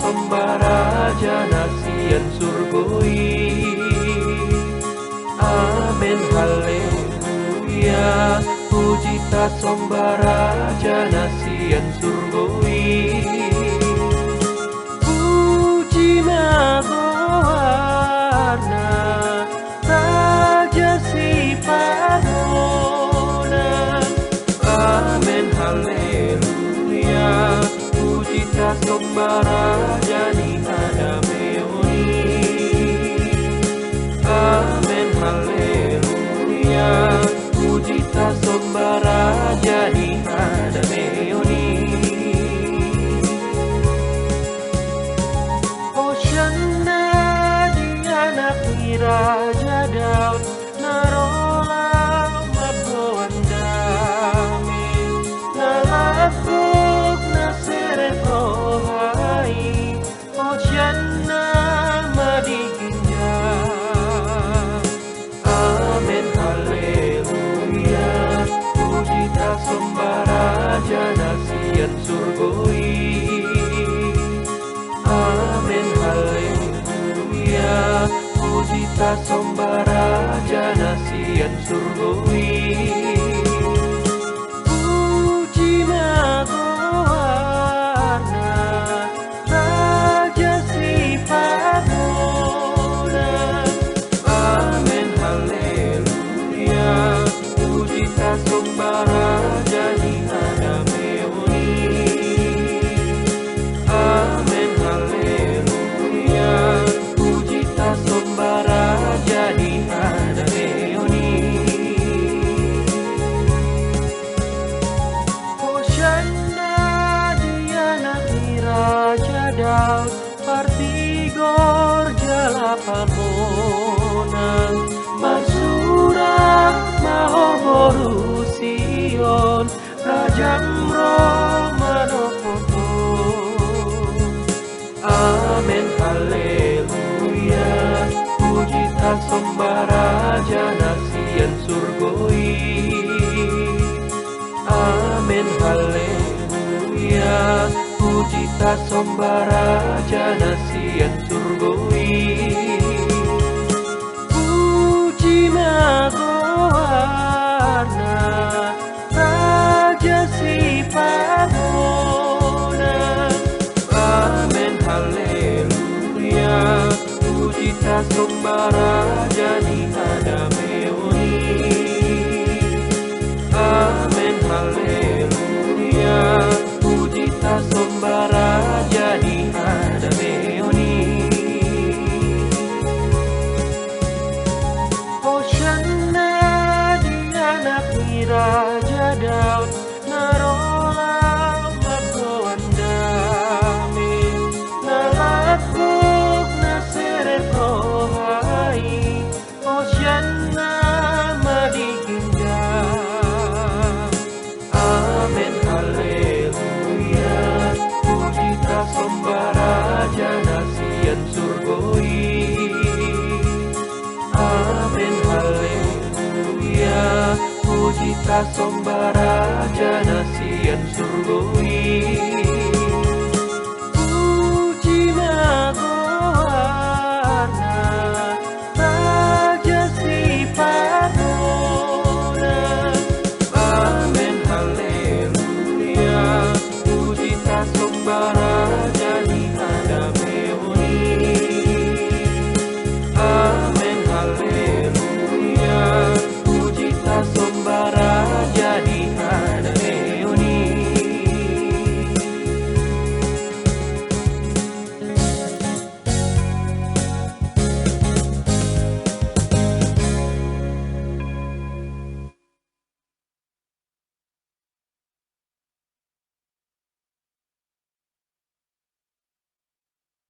sombaraja nasian surgoi. Amin haleluya, puji ta sombaraja nasian surgoi. Puji magoarna raja si padona. Amin haleluya, puji ta sombaraja ni adameoni. Amin haleluya, puji ta sombaraja ni adameoni. Hosanna di anak Raja Daud, narola mabondami, nalakuk naseret rohai. Hosanna madiginja. Amin haleluya, puji ta sombaraja nasian surgoi. Amin haleluya, puji ta sombaraja nasian surgoi. Puji magoarna raja si padona. Amin haleluya, puji ta sombaraja ni adameoni. Amin haleluya, puji ta sombaraja ni adameoni. Hosanna di anak Raja Daud, partigor jalapamonang, Mansurah mahoboru Sion, Rajam Romanopoto. Amin haleluya, puji ta sombaraja nasian surgoi. Amin haleluya, puji ta sombaraja nasian surgoi. Puji magoarna raja si padona. Amin haleluya, puji ta sombaraja ni adameoni. Amin haleluya, puji ta sombaraja ni adameoni. Hosanna di anak Raja Daud, narola mabondami, nalakuk naseret rohai. Hosanna madiginda. Amin haleluya, puji ta sombaraja nasian surgoi. Amin haleluya, puji ta sombaraja nasian surgoi.